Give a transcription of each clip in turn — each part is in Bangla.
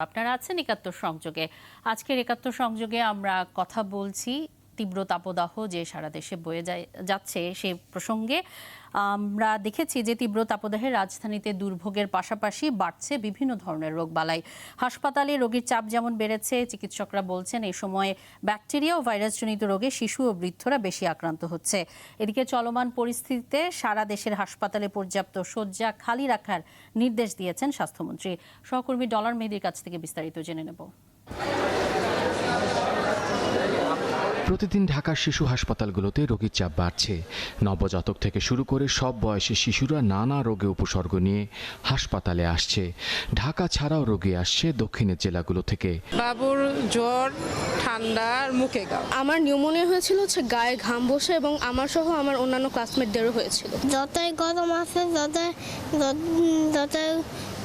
আপনারা আছেন একাত্তর সংযোগে। আজকের একাত্তর সংযোগে আমরা কথা বলছি তীব্র তাপদাহ যে সারা দেশে বয়ে যাচ্ছে সে প্রসঙ্গে। আমরা দেখেছি যে তীব্র তাপদাহে রাজধানীতে দুর্ভোগের পাশাপাশি বাড়ছে বিভিন্ন ধরনের রোগবালাই। হাসপাতালে রোগীর চাপ যেমন বেড়েছে, চিকিৎসকরা বলছেন এই সময়ে ব্যাকটেরিয়া ও ভাইরাসজনিত রোগে শিশু ও বৃদ্ধরা বেশি আক্রান্ত হচ্ছে। এদিকে চলমান পরিস্থিতিতে সারা দেশের হাসপাতালে পর্যাপ্ত শয্যা খালি রাখার নির্দেশ দিয়েছেন স্বাস্থ্যমন্ত্রী। সহকর্মী ডলার মেহেদীর কাছ থেকে বিস্তারিত জেনে নেব। প্রতিদিন ঢাকার শিশু হাসপাতালগুলোতে রোগীর চাপ বাড়ছে। নবজাতক থেকে শুরু করে সব বয়সী শিশুরা নানা রোগে উপসর্গ নিয়ে হাসপাতালে আসছে। ঢাকা ছাড়াও রোগী আসছে দক্ষিণের জেলাগুলো থেকে। বাবুর জ্বর, ঠান্ডা আর মুখে ঘাম। আমার নিউমোনিয়া হয়েছিল হচ্ছে গায়ে ঘাম বসে, এবং আমার সহ আমার অন্যান্য ক্লাসমেটদেরও হয়েছিল। যতই গরম আছে যতই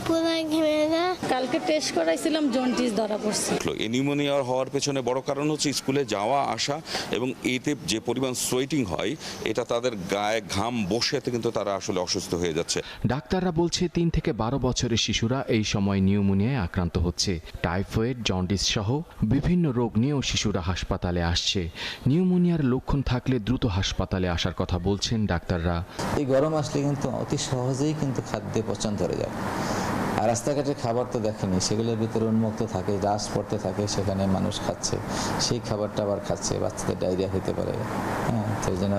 পুরো ঘেমে যায়। কালকে টেস্ট করাইছিলাম, জন্ডিস ধরা পড়ছে। এই নিউমোনিয়া হওয়ার পেছনে বড় কারণ হচ্ছে স্কুলে যাওয়া আসা, এবং এতে যে পরিমাণ সোয়েটিং হয় এটা তাদের গায়ে ঘাম বসেতে কিন্তু তারা আসলে অসুস্থ হয়ে যাচ্ছে। ডাক্তাররা বলছে 3 থেকে 12 বছরের শিশুরা এই সময় নিউমোনিয়ায় আক্রান্ত হচ্ছে। টাইফয়েড, জন্ডিস সহ বিভিন্ন রোগ নিয়েও শিশুরা হাসপাতালে আসছে। নিউমোনিয়ার লক্ষণ থাকলে দ্রুত হাসপাতালে আসার কথা বলছেন ডাক্তাররা। এই গরম আসলে কিন্তু অতি সহজেই কিন্তু খাদ্যে পচন ধরে যায়। আর রাস্তাঘাটের খাবার তো দেখেনি, সেগুলোর ভিতরে উন্মুক্ত থাকে, রাস পড়তে থাকে, সেখানে মানুষ খাচ্ছে, সেই খাবারটা আবার খাচ্ছে, বাচ্চাদের ডায়রিয়া হতে পারে। হ্যাঁ, তো এই জন্য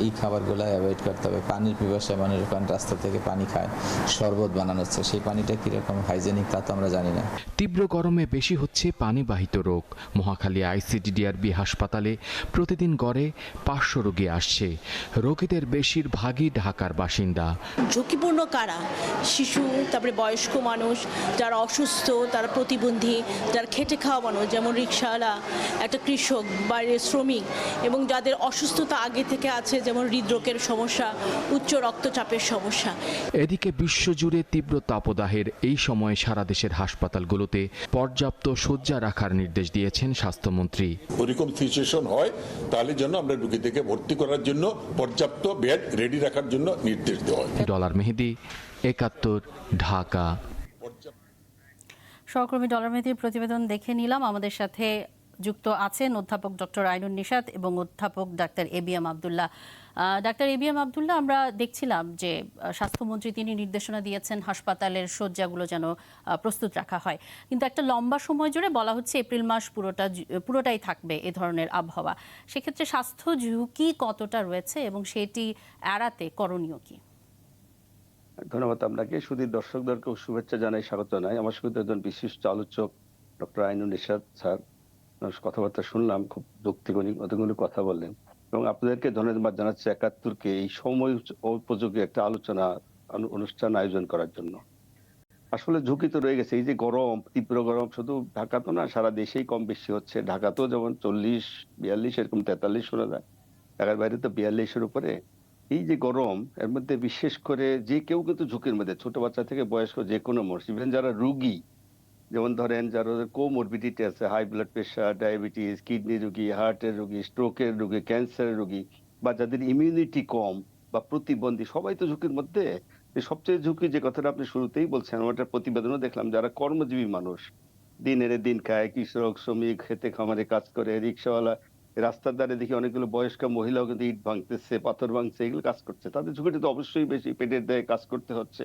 এই খাবারগুলো অ্যাভয়েড করতে হবে। পানির পিপাসায় মানুষ ওখানে রাস্তা থেকে পানি খায়, শরবত বানানো হচ্ছে, সেই পানিটা কীরকম হাইজেনিক তা তো আমরা জানি না। তীব্র গরমে বেশি হচ্ছে পানিবাহিত রোগ। মহাখালী আইসিডিডিআরবি হাসপাতালে প্রতিদিন গড়ে 500 রোগী আসছে। রোগীদের বেশিরভাগই ঢাকার বাসিন্দা। ঝুঁকিপূর্ণ কারা? শিশু, তারপরে বয়স্ক মানুষ, যারা অসুস্থ, তারা প্রতিবন্ধী, যারা খেটে খাওয়া মানুষ, যেমন রিক্সাওয়ালা, একটা কৃষক, বাইরের শ্রমিক, এবং যাদের অসুস্থতা আগে থেকে আছে, যেমন হৃদরোগের সমস্যা, উচ্চ রক্তচাপের সমস্যা। এদিকে বিশ্বজুড়ে তীব্র তাপদাহের এই সময়ে সারা দেশের হাসপাতালগুলোতে পর্যাপ্ত শয্যা রাখার নির্দেশ দিয়েছেন স্বাস্থ্যমন্ত্রী। ওরকম সিচুয়েশন হয় তাহলে জন্য আমরা রোগীদেরকে ভর্তি করার জন্য পর্যাপ্ত বেড রেডি রাখার জন্য নির্দেশ দেওয়া হয়। ডলার মেহেদী, একাত্তর, ঢাকা। সহকর্মী ডলার মেহেদীর প্রতিবেদন দেখে নিলাম। আমাদের সাথে যুক্ত আছেন অধ্যাপক ডক্টর আইনুন নিশাত এবং অধ্যাপক doctor ABM Abdullah. Doctor ABM Abdullah, আমরা দেখছিলাম যে স্বাস্থ্যমন্ত্রী তিনি নির্দেশনা দিয়েছেন হাসপাতালের শয্যাগুলো যেন প্রস্তুত রাখা হয়, কিন্তু একটা লম্বা সময় জুড়ে বলা হচ্ছে এপ্রিল মাস পুরোটাই থাকবে এ ধরনের আবহাওয়া। সেক্ষেত্রে স্বাস্থ্য ঝুঁকি কতটা রয়েছে এবং সেটি এড়াতে করণীয় কি? ধন্যবাদ আপনাকে। শুধু দর্শকদেরকেও শুভেচ্ছা জানাই, স্বাগত জানাই। আমার সঙ্গে একজন বিশিষ্ট আলোচক ডক্টর আইনুন নিশাত স্যার, কথাবার্তা শুনলাম, খুব যুক্তিগুলো কথা বললেন, এবং আপনাদেরকে ধন্যবাদ জানাচ্ছি একাত্তরকে এই সময় উপযোগী একটা আলোচনা অনুষ্ঠান আয়োজন করার জন্য। আসলে ঝুঁকি তো রয়ে গেছে। এই যে গরম, তীব্র গরম শুধু ঢাকা তো না, সারা দেশেই কম বেশি হচ্ছে। ঢাকাতেও যেমন 40-42, এরকম 43 শোনা যায়, ঢাকার বাইরে তো 42-এর উপরে। এই যে গরম, এর মধ্যে বিশেষ করে যে কেউ কিন্তু ঝুঁকির মধ্যে, ছোট বাচ্চা থেকে বয়স্ক যে কোনো মানুষ, ইভেন যারা রুগী, যেমন ধরেন যারা কোমরবিডিটি আছে, high blood pressure, diabetes, kidney রোগী, হার্টের রোগী, স্ট্রোকের রোগী, ক্যান্সারের রোগী, বা যাদের ইমিউনিটি কম বা প্রতিবন্ধী, সবাই তো ঝুঁকির মধ্যে। সবচেয়ে ঝুঁকি যে কথাটা আপনি শুরুতেই বলছেন, আমার প্রতিবেদনও দেখলাম, যারা কর্মজীবী মানুষ, দিনের দিন খায়, কৃষক, শ্রমিক, খেতে খামারে কাজ করে, রিক্সাওয়ালা, রাস্তার ধারে দেখি অনেকগুলো বয়স্ক মহিলাও কিন্তু ইট ভাঙতেছে, পাথর ভাঙছে, এগুলো কাজ করছে। তাদের ঝুঁকিটা তো অবশ্যই বেশি, পেটের দায়ে কাজ করতে হচ্ছে।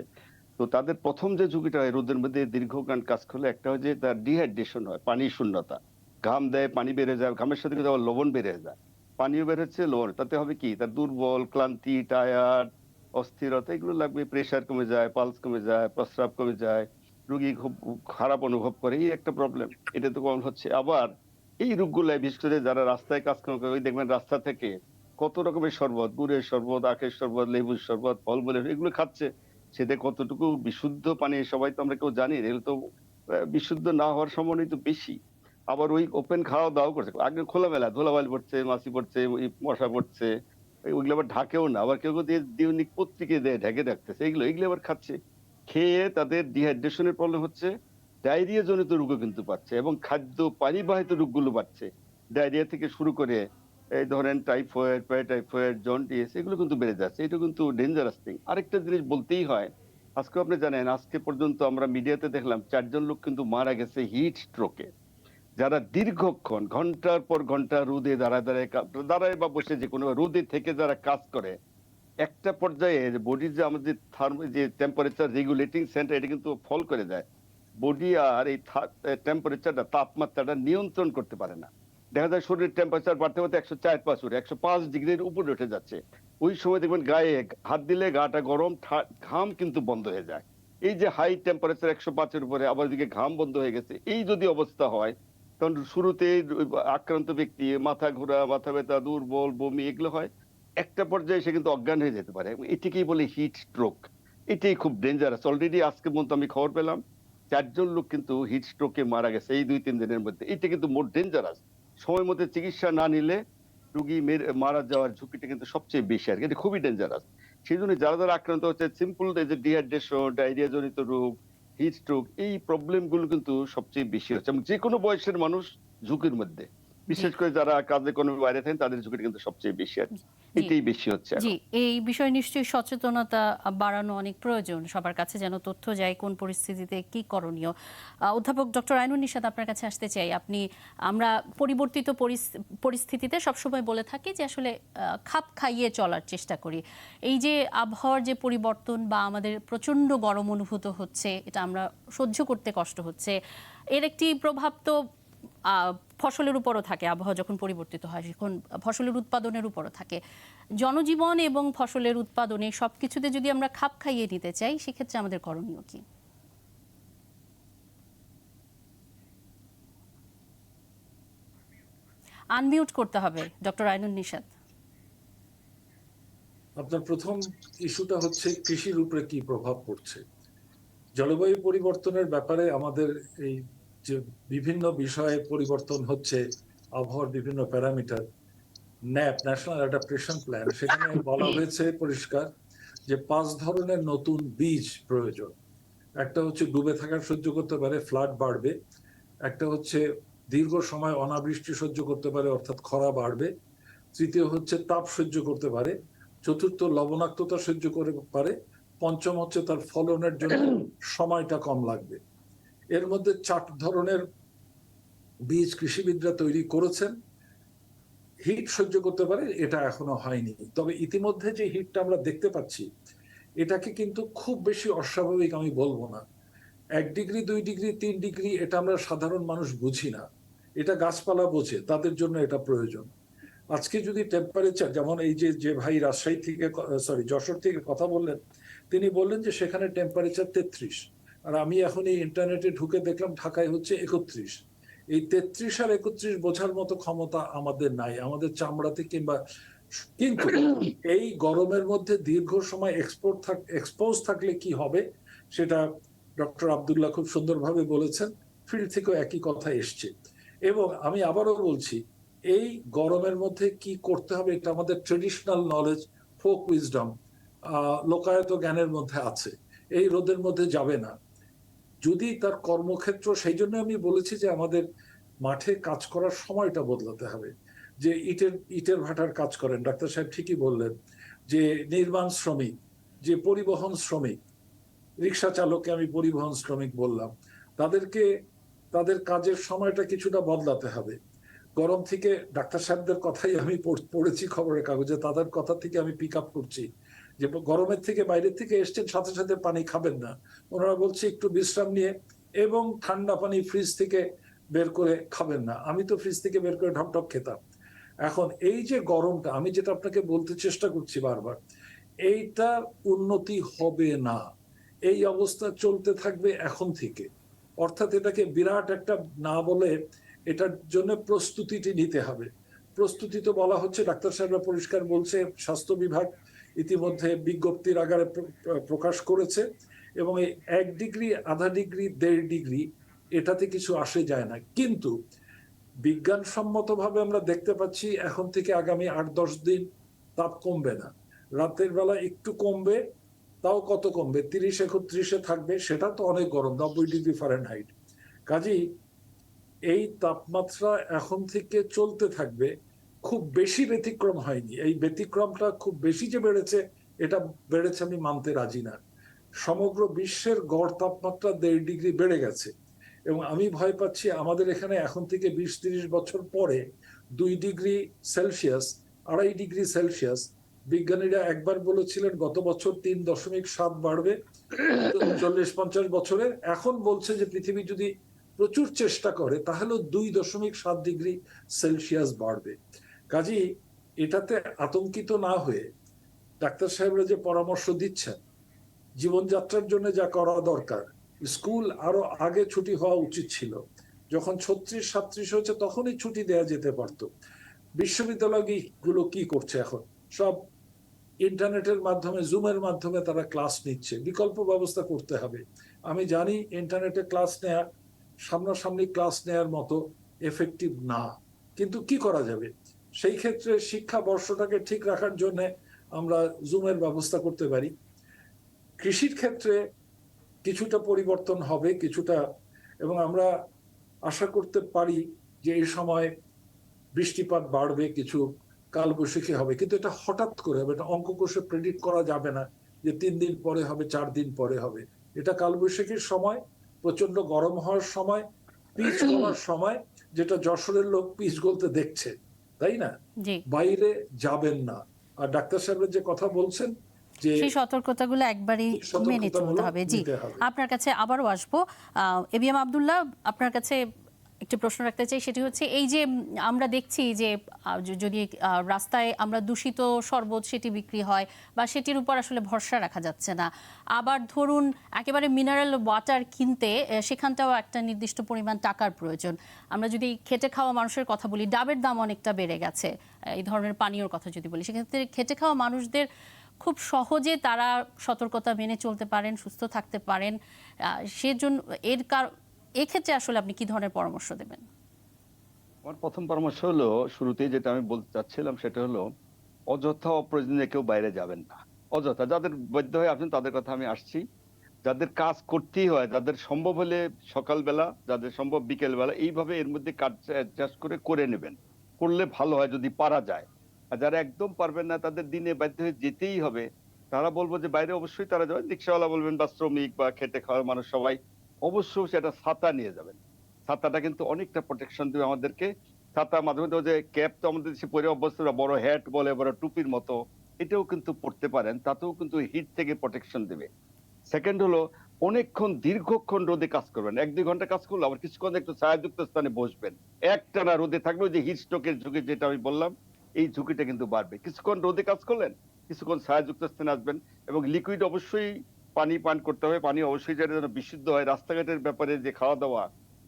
তো তাদের প্রথম যে ঝুঁকিটা হয়, রোদের মধ্যে দীর্ঘকাল কাজ করলে, একটা হয় যে তার ডিহাইড্রেশন হয়, পানির শূন্যতা। ঘাম দেয়, পানি বেড়ে যায়, ঘামের সাথে কিন্তু আবার লবণ বেড়ে যায়, পানিও বের হচ্ছে, লবণ। তাতে হবে কি, তার দুর্বল, ক্লান্তি, টায়ার্ড, অস্থিরতা এগুলো লাগবে, প্রেশার কমে যায়, পালস কমে যায়, প্রস্রাব কমে যায়, রোগী খুব খারাপ অনুভব করে। এই একটা প্রবলেম, এটা তো কম হচ্ছে। আবার এই রোগগুলো বিশেষ করে যারা রাস্তায় কাজকর্ম করে, ওই দেখবেন রাস্তা থেকে কত রকমের শরবত, গুড়ের শরবত, আখের শরবত, লেবুর শরবত, ফলমূলের, এগুলো খাচ্ছে। সেটা কতটুকু বিশুদ্ধ পানি সবাই তো আমরা কেউ জানি না, এগুলো তো বিশুদ্ধ না হওয়ার সম্ভাবনা তো বেশি। আবার ওই ওপেন খাওয়া দাওয়া করছে, আগে খোলামেলা ধুলাবালি পড়ছে, মাছি পড়ছে, মশা পড়ছে, ওইগুলো আবার ঢাকেও না, আবার কেউ কেউ দৈনিক পত্রিকা দিয়ে ঢেকে রাখতেছে, এগুলো আবার খাচ্ছে। খেয়ে তাদের ডিহাইড্রেশনের প্রবলেম হচ্ছে, ডায়রিয়া জনিত রোগও কিন্তু বাড়ছে, এবং খাদ্য পানিবাহিত রোগগুলো বাড়ছে। ডায়রিয়া থেকে শুরু করে এই ধরেন টাইফয়েড, প্যারাটাইফয়েড, জন্ডিস, এগুলো কিন্তু বেড়ে যাচ্ছে। এটা কিন্তু ডেঞ্জারাস থিং। আরেকটা জিনিস বলতেই হয়, আজকে আপনি জানেন আজকে পর্যন্ত আমরা মিডিয়াতে দেখলাম 4 জন লোক কিন্তু মারা গেছে হিট স্ট্রোকে, যারা দীর্ঘক্ষণ ঘন্টার পর ঘন্টা রোদে দাঁড়ায় বা বসে যে কোনো রোদে থেকে যারা কাজ করে, একটা পর্যায়ে বডির যে আমাদের যে টেম্পারেচার রেগুলেটিং সেন্টার এটা কিন্তু ফল করে যায়, বডি আর এই টেম্পারেচারটা তাপমাত্রাটা নিয়ন্ত্রণ করতে পারে না। দেখা যায় শরীরের টেম্পারেচার বাড়তে বাড়তে 104-5 105 ডিগ্রির উপরে উঠে যাচ্ছে। ওই সময় দেখবেন গায়ে হাত দিলে গাটা গরম, ঘাম কিন্তু বন্ধ হয়ে যায়। এই যে হাই টেম্পারেচার 105-এর উপরে আবার দিকে ঘাম বন্ধ হয়ে গেছে, এই যদি অবস্থা হয় তখন শুরুতে আক্রান্ত ব্যক্তি মাথা ঘোরা, মাথা ব্যথা, দুর্বল, বমি এগুলো হয়। একটা পর্যায়ে সে কিন্তু অজ্ঞান হয়ে যেতে পারে। এটাকেই বলে হিট স্ট্রোক। এটাই খুব ডেঞ্জারাস। অলরেডি আজকে পর্যন্ত আমি খবর পেলাম 4 জন লোক কিন্তু হিট স্ট্রোকে মারা গেছে এই 2-3 দিনের মধ্যে। এটা কিন্তু মোর ডেঞ্জারাস। সময় মতো চিকিৎসা না নিলে রোগী মারা যাওয়ার ঝুঁকিটা কিন্তু সবচেয়ে বেশি আর কি। এটা খুবই ডেঞ্জারাস। সেই জন্য যারা যারা আক্রান্ত হচ্ছে সিম্পল এই যে ডিহাইড্রেশন, ডায়রিয়া জনিত রোগ, হিট স্ট্রোক, এই প্রবলেম গুলো কিন্তু সবচেয়ে বেশি হচ্ছে এবং যে কোনো বয়সের মানুষ ঝুঁকির মধ্যে, বিশেষ করে যারা কাজে কোনো বাইরে থাকেন তাদের ঝুঁকিটা কিন্তু সবচেয়ে বেশি আর কি। এটাই বেশি হচ্ছে এখন। জি, এই বিষয়ে নিশ্চয়ই সচেতনতা বাড়ানো অনেক প্রয়োজন, সবার কাছে যেন তথ্য যায় কোন পরিস্থিতিতে কি করণীয়। অধ্যাপক ডক্টর আইনুন নিশাত, আপনার কাছে আসতে চাই। আমরা পরিবর্তিত পরিস্থিতিতে সবসময় বলে থাকি যে আসলে খাপ খাইয়ে চলার চেষ্টা করি। এই যে আবহাওয়ার যে পরিবর্তন বা আমাদের প্রচণ্ড গরম অনুভূত হচ্ছে, এটা আমরা সহ্য করতে কষ্ট হচ্ছে, এর একটি প্রভাব তো ফসলের উপরও থাকে। আবহাওয়া যখন পরিবর্তিত হয় তখন ফসলের উৎপাদনের উপরও থাকে। জনজীবন এবং ফসলের উৎপাদনে সবকিছুতে যদি আমরা খাপ খাইয়ে নিতে চাই, সেক্ষেত্রে আমাদের করণীয় কি? আনমিউট করতে হবে ডক্টর আইনুন নিশাত। আপনার প্রথম ইস্যুটা হচ্ছে কৃষির উপরে কি প্রভাব পড়ছে। জলবায়ু পরিবর্তনের ব্যাপারে আমাদের এই যে বিভিন্ন বিষয়ে পরিবর্তন হচ্ছে, আবহাওয়ার বিভিন্ন parameter, nap national adaptation plan, সেখানে বলা হয়েছে পরিষ্কার যে 5 ধরনের নতুন বীজ প্রয়োজন। একটা হচ্ছে ডুবে থাকার সহ্য করতে পারে, ফ্লাড বাড়বে। একটা হচ্ছে দীর্ঘ সময় অনাবৃষ্টি সহ্য করতে পারে, অর্থাৎ খরা বাড়বে। তৃতীয় হচ্ছে তাপ সহ্য করতে পারে। চতুর্থ লবণাক্ততা সহ্য করতে পারে। পঞ্চম হচ্ছে তার ফলনের জন্য সময়টা কম লাগবে। এর মধ্যে 4 ধরনের বীজ কৃষিবিদরা তৈরি করেছেন। হিট সহ্য করতে পারে, এটা এখনো হয়নি। তবে ইতিমধ্যে যে হিটটা আমরা দেখতে পাচ্ছি, এটাকে কিন্তু খুব বেশি অস্বাভাবিক আমি বলবো না। 1 ডিগ্রি, 2 ডিগ্রি, 3 ডিগ্রি এটা আমরা সাধারণ মানুষ বুঝি না, এটা গাছপালা বোঝে, তাদের জন্য এটা প্রয়োজন। আজকে যদি টেম্পারেচার, যেমন এই যে ভাই রাজশাহী থেকে যশোর থেকে কথা বললেন, তিনি বললেন যে সেখানে টেম্পারেচার 33, আর আমি এখন এই ইন্টারনেটে ঢুকে দেখলাম ঢাকায় হচ্ছে 31। এই 33 আর 31 বোঝার মতো ক্ষমতা আমাদের নাই, আমাদের চামড়াতে কিংবা। কিন্তু এই গরমের মধ্যে দীর্ঘ সময় এক্সপোজ থাকলে কি হবে সেটা ডক্টর আব্দুল্লাহ খুব সুন্দরভাবে বলেছেন। ফিল্ড থেকেও একই কথা এসছে। এবং আমি আবারও বলছি, এই গরমের মধ্যে কি করতে হবে এটা আমাদের ট্রেডিশনাল নলেজ, ফোক উইজডম, লোকায়ত জ্ঞানের মধ্যে আছে। এই রোদের মধ্যে যাবে না যদি তার কর্মক্ষেত্র। সেই জন্য আমি বলেছি যে আমাদের মাঠে কাজ করার সময়টা বদলাতে হবে। যে ইটের ভাটার কাজ করেন, ডাক্তার সাহেব ঠিকই বললেন, যে নির্মাণ শ্রমিক, যে পরিবহন শ্রমিক, রিক্সা চালককে আমি পরিবহন শ্রমিক বললাম, তাদেরকে তাদের কাজের সময়টা কিছুটা বদলাতে হবে। গরম থেকে, ডাক্তার সাহেবদের কথাই আমি পড়েছি খবরের কাগজে, তাদের কথা থেকে আমি পিক আপ করছি যে গরমের থেকে বাইরের থেকে এসছেন, সাথে সাথে পানি খাবেন না। ওনারা বলছে একটু বিশ্রাম নিয়ে, এবং ঠান্ডা পানি ফ্রিজ থেকে বের করে খাবেন না। আমি তো ফ্রিজ থেকে বের করে ঢকঢক খেতাম। এখন এই যে গরমটা, আমি যেটা আপনাকে বলতে চেষ্টা করছি বারবার, এইটার উন্নতি হবে না। এই অবস্থা চলতে থাকবে এখন থেকে। অর্থাৎ এটাকে বিরাট একটা না বলে এটার জন্য প্রস্তুতিটি নিতে হবে। প্রস্তুতি তো বলা হচ্ছে, ডাক্তার সাহেবরা পরিষ্কার বলছে, স্বাস্থ্য বিভাগ ইতিমধ্যে বিজ্ঞপ্তির আকারে প্রকাশ করেছে, এবং এই 1 ডিগ্রি, আধা ডিগ্রি, 1.5 ডিগ্রি এটাতে কিছু আসে যায় না। কিন্তু বিজ্ঞানসম্মতভাবে আমরা দেখতে পাচ্ছি এখন থেকে আগামী 8-10 দিন তাপ কমবে না। রাতের বেলা একটু কমবে, তাও কত কমবে, 30-31 থাকবে, সেটা তো অনেক গরম, 90 ডিগ্রি ফারেনহাইট। কাজেই এই তাপমাত্রা এখন থেকে চলতে থাকবে, খুব বেশি ব্যতিক্রম হয়নি। এই ব্যতিক্রমটা খুব বেশি যে বেড়েছে, এটা বেড়েছে আমি মানতে রাজি না। সমগ্র বিশ্বের গড় তাপমাত্রা 1.5 ডিগ্রি বেড়ে গেছে এবং আমি ভয় পাচ্ছি আমাদের এখানে এখন থেকে 20-30 বছর পরে 2 ডিগ্রি সেলসিয়াস 2.5 ডিগ্রি সেলসিয়াস, বিজ্ঞানীরা একবার বলেছিলেন গত বছর 3.7 বাড়বে 40-50 বছরে, এখন বলছে যে পৃথিবী যদি প্রচুর চেষ্টা করে তাহলে 2.7 ডিগ্রি সেলসিয়াস বাড়বে। কাজেই এটাতে আতঙ্কিত না হয়ে ডাক্তার সাহেবরা যে পরামর্শ দিচ্ছেন জীবনযাত্রার জন্য যা করা দরকার, স্কুল আরো আগে ছুটি হওয়া উচিত ছিল, যখন 36-37 হয়েছে তখনই ছুটি দেওয়া যেতে পারত। বিশ্ববিদ্যালয়গুলো কি করছে এখন? সব ইন্টারনেটের মাধ্যমে, জুমের মাধ্যমে তারা ক্লাস নিচ্ছে। বিকল্প ব্যবস্থা করতে হবে। আমি জানি ইন্টারনেটে ক্লাস নেওয়া সামনাসামনি ক্লাস নেওয়ার মতো এফেক্টিভ না, কিন্তু কি করা যাবে? সেই ক্ষেত্রে শিক্ষা বর্ষটাকে ঠিক রাখার জন্য আমরা জুমের ব্যবস্থা করতে পারি। কৃষির ক্ষেত্রে কিছুটা পরিবর্তন হবে, কিছুটা, এবং আমরা আশা করতে পারি যে এই সময় বৃষ্টিপাত বাড়বে, কিছু কালবৈশাখী হবে, কিন্তু এটা হঠাৎ করে হবে, এটা অঙ্ক কষে প্রেডিক্ট করা যাবে না যে 3 দিন পরে হবে, 4 দিন পরে হবে। এটা কালবৈশাখীর সময়, প্রচন্ড গরম হওয়ার সময়, পিচ গলার সময়, যেটা যশোরের লোক পিচ গলতে দেখছে, তাই না? বাইরে যাবেন না। আর ডাক্তার সাহেবের যে কথা বলছেন যে সেই সতর্কতাগুলো একবারই মেনে চলতে হবে। জি, আপনার কাছে আবারও আসবো। এবিএম আব্দুল্লাহ, আপনার কাছে একটি প্রশ্ন রাখতে চাই, সেটি হচ্ছে এই যে আমরা দেখছি যে যদি রাস্তায় আমরা দূষিত শরবত সেটি বিক্রি হয় বা সেটির উপর আসলে ভরসা রাখা যাচ্ছে না, আবার ধরুন একেবারে মিনারেল ওয়াটার কিনতে সেখানটাও একটা নির্দিষ্ট পরিমাণ টাকার প্রয়োজন। আমরা যদি খেটে খাওয়া মানুষের কথা বলি, ডাবের দাম অনেকটা বেড়ে গেছে, এই ধরনের পানীয়র কথা যদি বলি, সেক্ষেত্রে খেটে খাওয়া মানুষদের খুব সহজে তারা সতর্কতা মেনে চলতে পারেন, সুস্থ থাকতে পারেন, সেজন্য এক্ষেত্রে আসলে আপনি কি ধরনের পরামর্শ দেবেন? আমার প্রথম পরামর্শ হলো, শুরুতেই যেটা আমি বলতে চাচ্ছিলাম সেটা হলো অযথা অপ্রয়োজনীয় কেউ বাইরে যাবেন না। অযথা, যাদের বাধ্য হয়ে আছেন তাদের কথা আমি আসছি, যাদের কাজ করতেই হয়, যাদের সম্ভব হলে সকালবেলা, যাদের সম্ভব বিকেলবেলা, এইভাবে এর মধ্যে কাজ অ্যাডজাস্ট করে নেবেন, করলে ভালো হয় যদি পারা যায়। আর যারা একদম পারবেন না, তাদের দিনে বাধ্য হয়ে যেতেই হবে, তারা বলবো যে বাইরে অবশ্যই তারা যাবেন, রিক্সাওয়ালা বলবেন বা শ্রমিক বা খেটে খাওয়ার মানুষ সবাই অবশ্যই সেটা ছাতা নিয়ে যাবেন। ছাতাটা কিন্তু অনেকটা প্রোটেকশন দেবে আমাদেরকে। ছাতা মাঝে মধ্যে যে ক্যাপ তো আমাদের দেশে পরে অভ্যস্ত, বড় হ্যাট বলে, বড় টুপির মতো, এটাও কিন্তু পড়তে পারেন, তাতেও কিন্তু হিট থেকে প্রোটেকশন দেবে। সেকেন্ড হলো, অনেকক্ষণ দীর্ঘক্ষণ রোদে কাজ করবেন, 1-2 ঘন্টা কাজ করলে আবার কিছুক্ষণ একটু ছায়াযুক্ত স্থানে বসবেন। একটানা রোদে থাকলেও যে হিট স্ট্রোকের ঝুঁকি যেটা আমি বললাম, এই ঝুঁকিটা কিন্তু বাড়বে। কিছুক্ষণ রোদে কাজ করলেন, কিছুক্ষণ ছায়াযুক্ত স্থানে আসবেন, এবং লিকুইড অবশ্যই পানি পান করতে হবে। পানি অবশ্যই যেন বিশুদ্ধ হয়। রাস্তাঘাটের ব্যাপারে যে খাওয়া দাওয়া,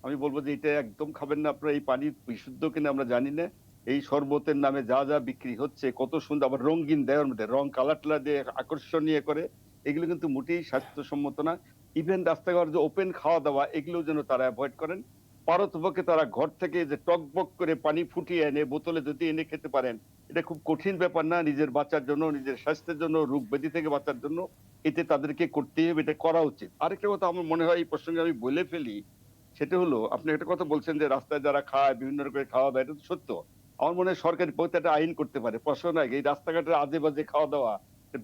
আমি বলবো যে এটা একদম খাবেন না আপনারা। এই পানি বিশুদ্ধ কিনা আমরা জানি না। এই শরবতের নামে যা যা বিক্রি হচ্ছে, কত সুন্দর, আবার রঙিন দেওয়ার মধ্যে রং কালার টালার দিয়ে আকর্ষণীয় করে, এগুলো কিন্তু মোটেই স্বাস্থ্যসম্মত না। ইভেন রাস্তাঘাট যে ওপেন খাওয়া দাওয়া, এগুলো যেন তারা অ্যাভয়েড করেন। পারতপক্ষে তারা ঘর থেকে যে টকবক করে পানি ফুটিয়ে এনে বোতলে যদি এনে খেতে পারেন, এটা খুব কঠিন ব্যাপার না। নিজের বাঁচার জন্য, নিজের স্বাস্থ্যের জন্য, রোগ ব্যাধি থেকে বাঁচার জন্য এতে তাদেরকে করতেই হবে, এটা করা উচিত। আরেকটা কথা আমার মনে হয় এই প্রসঙ্গে আমি বলে ফেলি, সেটা হলো, আপনি একটা কথা বলছেন যে রাস্তায় যারা খায়, বিভিন্ন রকমের খাওয়া দাওয়া, এটা তো সত্য। আমার মনে হয় সরকারি একটা আইন করতে পারে, প্রশ্ন নাই, এই রাস্তাঘাটের আজে বাজে খাওয়া দাওয়া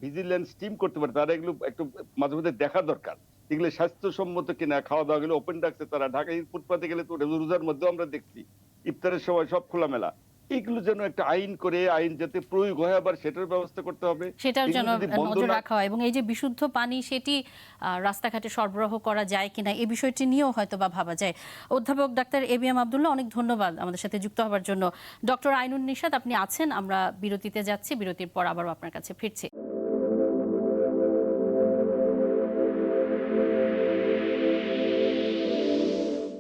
ভিজিলেন্স টিম করতে পারে, তারা এগুলো একটু মাঝে মধ্যে দেখা দরকার, এগুলো স্বাস্থ্যসম্মত কিনা। খাওয়া দাওয়া গুলো ওপেন রাখছে তারা, ঢাকায় ফুটপাতে গেলে তো রোজার মধ্যেও আমরা দেখছি ইফতারের সময় সব খোলামেলা। এগুলো যেন একটা আইন করে, আইন যাতে প্রয়োগ হয়, আবার সেটার ব্যবস্থা করতে হবে, সেটার জন্য নজর রাখা হয়, এবং এই যে বিশুদ্ধ পানি সেটি রাস্তাঘাটে সরবরাহ করা যায় কিনা এই বিষয়টি নিয়েও হয়তো বা ভাবা যায়। অধ্যাপক ডাক্তার এবিএম আব্দুল্লাহ, অনেক ধন্যবাদ আমাদের সাথে যুক্ত হওয়ার জন্য। ডক্টর আইনুন নিশাত, আপনি আছেন, আমরা বিরতিতে যাচ্ছি, বিরতির পর আবারও আপনার কাছে ফিরছি।